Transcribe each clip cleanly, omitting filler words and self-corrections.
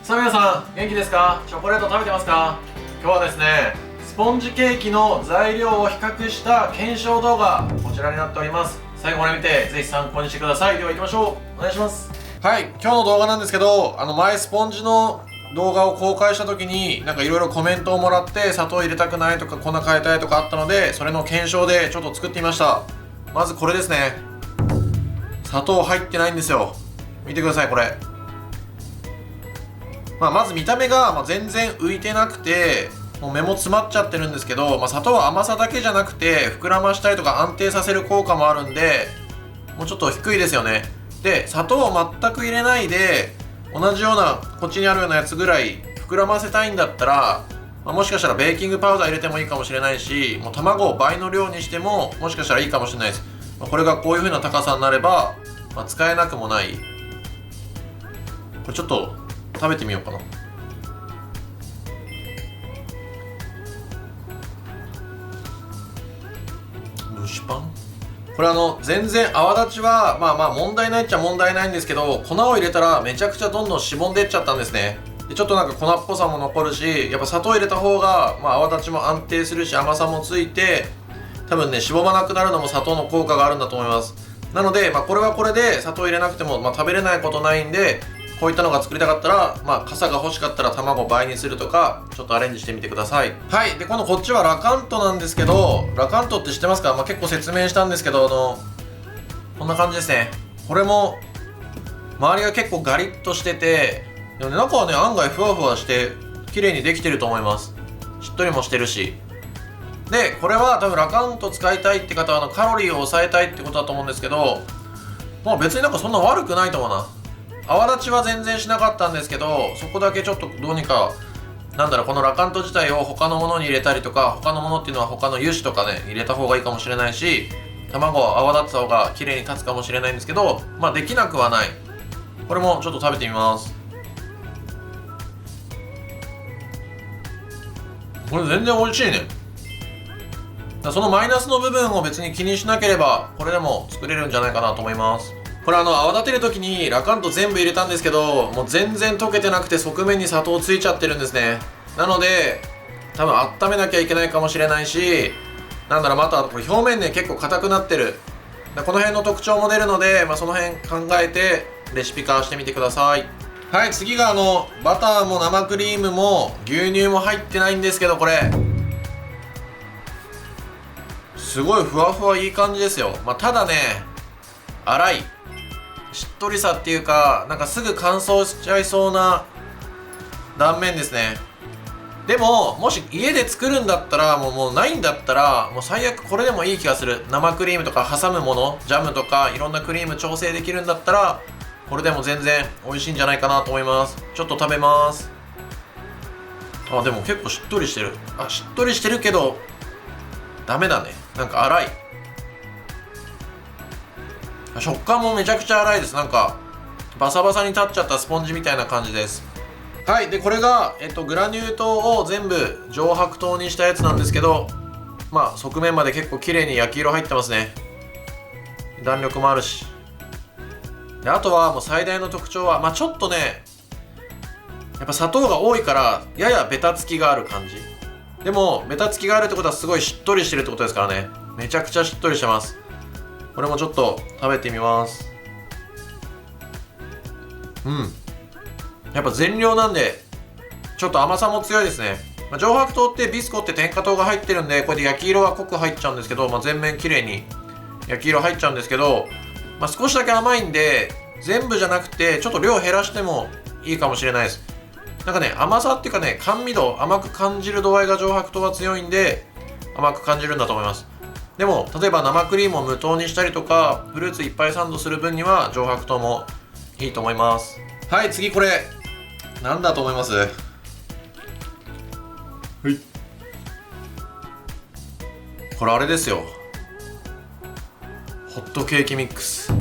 さあ皆さん元気ですか？チョコレート食べてますか？今日はですね、スポンジケーキの材料を比較した検証動画、こちらになっております。最後まで見てぜひ参考にしてください。では行きましょう。お願いします。はい、今日の動画なんですけど、前スポンジの動画を公開した時になんかいろいろコメントをもらって、砂糖入れたくないとか粉変えたいとかあったので、それの検証でちょっと作ってみました。まずこれですね。砂糖入ってないんですよ。見てください、これ。まず見た目が全然浮いてなくて、もう目も詰まっちゃってるんですけど、砂糖は甘さだけじゃなくて膨らましたりとか安定させる効果もあるんで、もうちょっと低いですよね。で、砂糖を全く入れないで同じようなこっちにあるようなやつぐらい膨らませたいんだったら、もしかしたらベーキングパウダー入れてもいいかもしれないし、もう卵を倍の量にしてももしかしたらいいかもしれないです。これがこういう風な高さになれば、使えなくもない。これちょっと食べてみようかな。蒸しパン、これ全然泡立ちは問題ないっちゃ問題ないんですけど、粉を入れたらめちゃくちゃどんどんしぼんでっちゃったんですね。でちょっとなんか粉っぽさも残るし、やっぱ砂糖入れた方が、泡立ちも安定するし甘さもついて、多分ねしぼまなくなるのも砂糖の効果があるんだと思います。なので、これはこれで砂糖入れなくても、食べれないことないんで、こういったのが作りたかったら、傘が欲しかったら卵を倍にするとか、ちょっとアレンジしてみてください。はい。で、こっちはラカントなんですけど、ラカントって知ってますか？結構説明したんですけど、こんな感じですね。これも、周りが結構ガリッとしてて、でもね、中はね、案外ふわふわして、綺麗にできてると思います。しっとりもしてるし。で、これは多分ラカント使いたいって方は、カロリーを抑えたいってことだと思うんですけど、別になんかそんな悪くないと思うな。泡立ちは全然しなかったんですけど、そこだけちょっとどうにか、このラカント自体を他のものに入れたりとか、他のものっていうのは他の油脂とかね、入れた方がいいかもしれないし、卵を泡立つ方が綺麗に立つかもしれないんですけど、できなくはない。これもちょっと食べてみます。これ全然美味しいね。そのマイナスの部分を別に気にしなければ、これでも作れるんじゃないかなと思います。これ泡立てる時にラカント全部入れたんですけど、もう全然溶けてなくて側面に砂糖ついちゃってるんですね。なので多分温めなきゃいけないかもしれないし、またこれ表面ね結構硬くなってる。この辺の特徴も出るので、その辺考えてレシピ化してみてください。はい、次がバターも生クリームも牛乳も入ってないんですけど、これすごいふわふわいい感じですよ。ただね、粗いしっとりさっていうか、すぐ乾燥しちゃいそうな断面ですね。でももし家で作るんだったら、もうないんだったら、もう最悪これでもいい気がする。生クリームとか挟むもの、ジャムとかいろんなクリーム調整できるんだったら、これでも全然美味しいんじゃないかなと思います。ちょっと食べます。でも結構しっとりしてる。しっとりしてるけどダメだね。粗い。食感もめちゃくちゃ粗いです。バサバサに立っちゃったスポンジみたいな感じです。はい。でこれがグラニュー糖を全部上白糖にしたやつなんですけど、側面まで結構綺麗に焼き色入ってますね。弾力もあるし。であとはもう最大の特徴は、ちょっとね、やっぱ砂糖が多いからややベタつきがある感じ。でもベタつきがあるってことはすごいしっとりしてるってことですからね。めちゃくちゃしっとりしてます。これもちょっと食べてみます。やっぱ全量なんでちょっと甘さも強いですね。上白糖ってビスコって添加糖が入ってるんで、これで焼き色が濃く入っちゃうんですけど、全面綺麗に焼き色入っちゃうんですけど、少しだけ甘いんで全部じゃなくてちょっと量減らしてもいいかもしれないです。甘さっていうかね、甘味度、甘く感じる度合いが上白糖は強いんで甘く感じるんだと思います。でも例えば生クリームを無糖にしたりとか、フルーツいっぱいサンドする分には上白糖もいいと思います。はい、次これ何だと思います？はい、これあれですよ。ホットケーキミックス。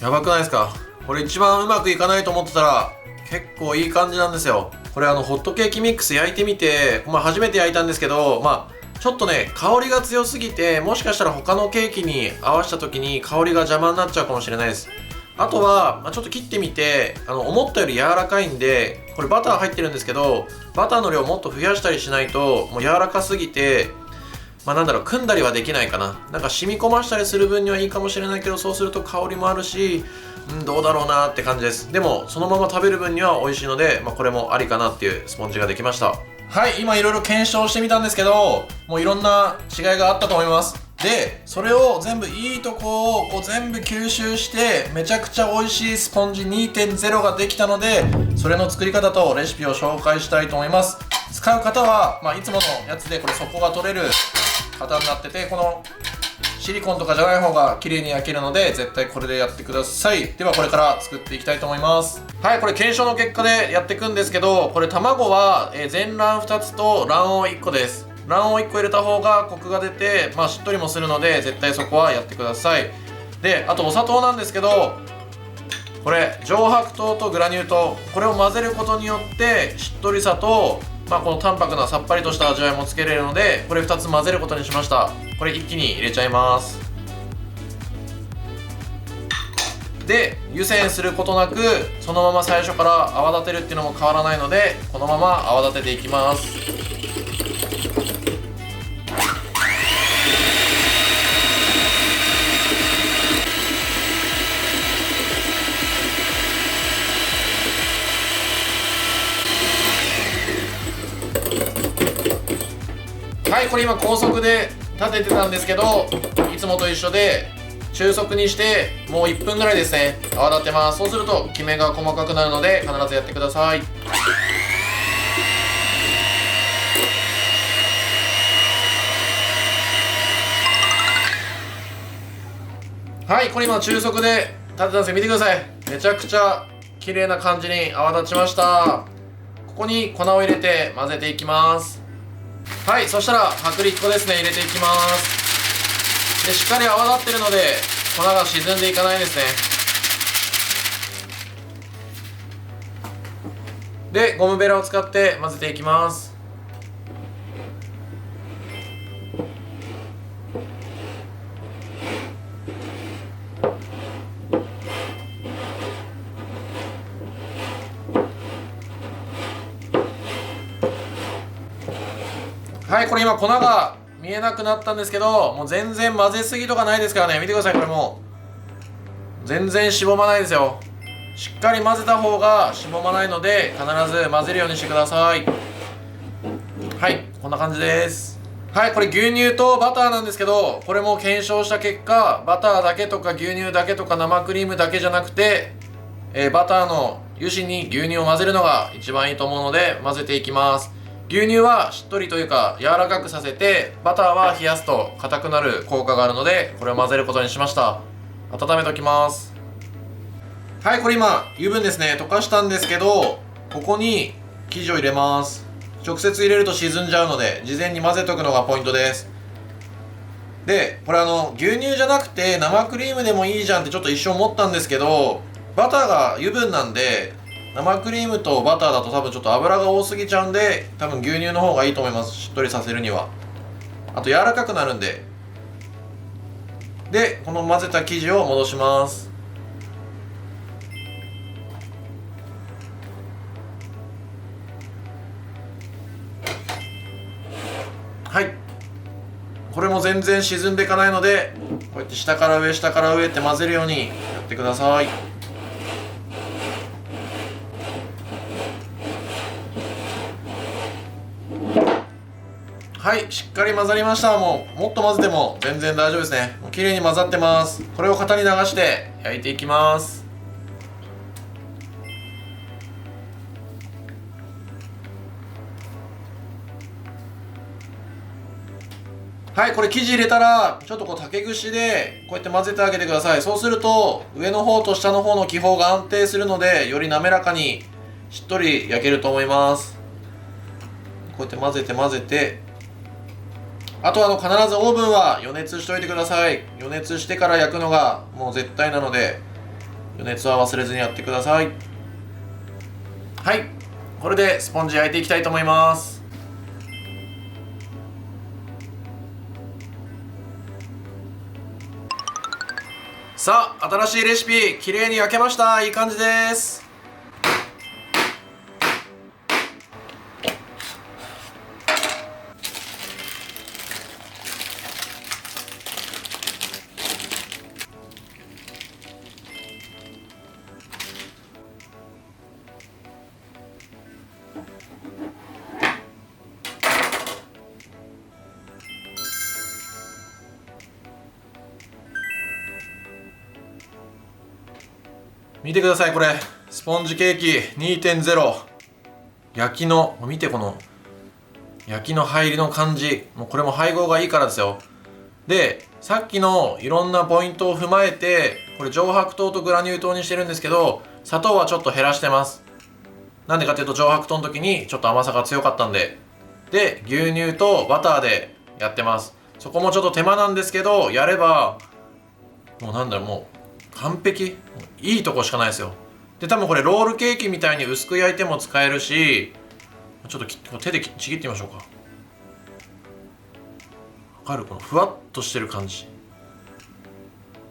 やばくないですか？これ一番うまくいかないと思ってたら結構いい感じなんですよ。これホットケーキミックス焼いてみて、初めて焼いたんですけど、ちょっとね香りが強すぎて、もしかしたら他のケーキに合わせた時に香りが邪魔になっちゃうかもしれないです。あとは、ちょっと切ってみて思ったより柔らかいんで、これバター入ってるんですけど、バターの量もっと増やしたりしないともう柔らかすぎて、なんだろう、組んだりはできないかな。なんか染み込ましたりする分にはいいかもしれないけど、そうすると香りもあるし、どうだろうなって感じです。でもそのまま食べる分には美味しいので、これもありかなっていうスポンジができました。はい、今いろいろ検証してみたんですけど、もういろんな違いがあったと思います。で、それを全部いいとこを全部吸収して、めちゃくちゃ美味しいスポンジ 2.0 ができたので、それの作り方とレシピを紹介したいと思います。使う方は、いつものやつでこれ底が取れる型になってて、このシリコンとかじゃない方が綺麗に焼けるので、絶対これでやってください。ではこれから作っていきたいと思います。はい、これ検証の結果でやっていくんですけど、これ卵は全卵2つと卵黄1個です。卵黄1個入れた方がコクが出て、しっとりもするので、絶対そこはやってください。で、あとお砂糖なんですけど、これ上白糖とグラニュー糖、これを混ぜることによってしっとりさと、この淡白なさっぱりとした味わいもつけれるので、これ2つ混ぜることにしました。これ一気に入れちゃいます。で、湯煎することなくそのまま最初から泡立てるっていうのも変わらないので、このまま泡立てていきます。はい、これ今高速で立ててたんですけど、いつもと一緒で中速にしてもう1分ぐらいですね、泡立てます。そうするときめが細かくなるので、必ずやってください。はい、これ今中速で立てたんですよ。見てください。めちゃくちゃ綺麗な感じに泡立ちました。ここに粉を入れて混ぜていきます。はい、そしたら薄力粉ですね、入れていきます。で、しっかり泡立ってるので粉が沈んでいかないですね。で、ゴムベラを使って混ぜていきます。はい、これ今粉が見えなくなったんですけど、もう全然混ぜすぎとかないですからね。見てください、これもう全然しぼまないですよ。しっかり混ぜた方がしぼまないので、必ず混ぜるようにしてください。はい、こんな感じです。はい、これ牛乳とバターなんですけど、これも検証した結果、バターだけとか牛乳だけとか生クリームだけじゃなくて、バターの油脂に牛乳を混ぜるのが一番いいと思うので、混ぜていきます。牛乳はしっとりというか柔らかくさせて、バターは冷やすと硬くなる効果があるので、これを混ぜることにしました。温めておきます。はい、これ今油分ですね、溶かしたんですけど、ここに生地を入れます。直接入れると沈んじゃうので、事前に混ぜておくのがポイントです。で、これ牛乳じゃなくて生クリームでもいいじゃんってちょっと一瞬思ったんですけど、バターが油分なんで、生クリームとバターだと多分ちょっと油が多すぎちゃうんで、多分牛乳の方がいいと思います。しっとりさせるには。あと柔らかくなるんで。で、この混ぜた生地を戻します。はい、これも全然沈んでいかないので、こうやって下から上下から上って混ぜるようにやってください。はい、しっかり混ざりました。もっと混ぜても全然大丈夫ですね。もう綺麗に混ざってます。これを型に流して焼いていきます。はい、これ生地入れたらちょっと竹串でこうやって混ぜてあげてください。そうすると上の方と下の方の気泡が安定するので、より滑らかにしっとり焼けると思います。こうやって混ぜて混ぜて、あと必ずオーブンは予熱しておいてください。予熱してから焼くのがもう絶対なので、予熱は忘れずにやってください。はい、これでスポンジ焼いていきたいと思います。さあ、新しいレシピ綺麗に焼けました。いい感じです。見てください、これスポンジケーキ 2.0 焼きの、見てこの焼きの入りの感じ、もうこれも配合がいいからですよ。で、さっきのいろんなポイントを踏まえて、これ上白糖とグラニュー糖にしてるんですけど、砂糖はちょっと減らしてます。なんでかっていうと、上白糖の時にちょっと甘さが強かったんで。で、牛乳とバターでやってます。そこもちょっと手間なんですけど、やればもうなんだろう、もう完璧、いいとこしかないですよ。で、多分これロールケーキみたいに薄く焼いても使えるし、ちょっと手でちぎってみましょうか。わかる？このふわっとしてる感じ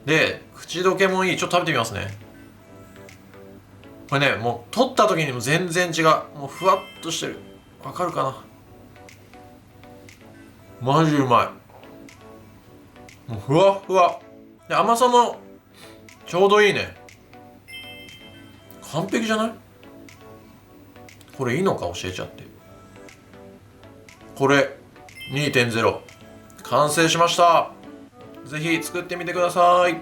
で、口どけもいい。ちょっと食べてみますね。これね、もう取った時にも全然違う。もうふわっとしてる。わかるかな？マジうまい。もうふわふわで、甘さもちょうどいいね。完璧じゃない？これいいのか教えちゃって。これ 2.0 完成しました。ぜひ作ってみてください。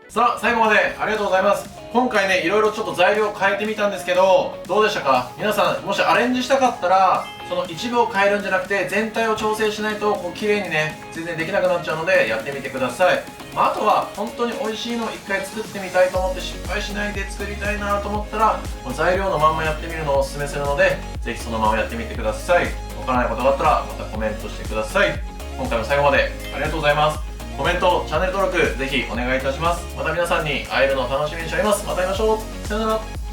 さあ、最後までありがとうございます。今回ね、いろいろちょっと材料を変えてみたんですけど、どうでしたか？皆さん、もしアレンジしたかったら、その一部を変えるんじゃなくて全体を調整しないとこう綺麗にね、全然できなくなっちゃうので、やってみてください。あとは本当に美味しいのを一回作ってみたいと思って失敗しないで作りたいなと思ったら、もう材料のまんまやってみるのをおすすめするので、ぜひそのままやってみてください。わからないことがあったらまたコメントしてください。今回も最後までありがとうございます。コメント、チャンネル登録ぜひお願いいたします。また皆さんに会えるのを楽しみにしております。また会いましょう。さよなら。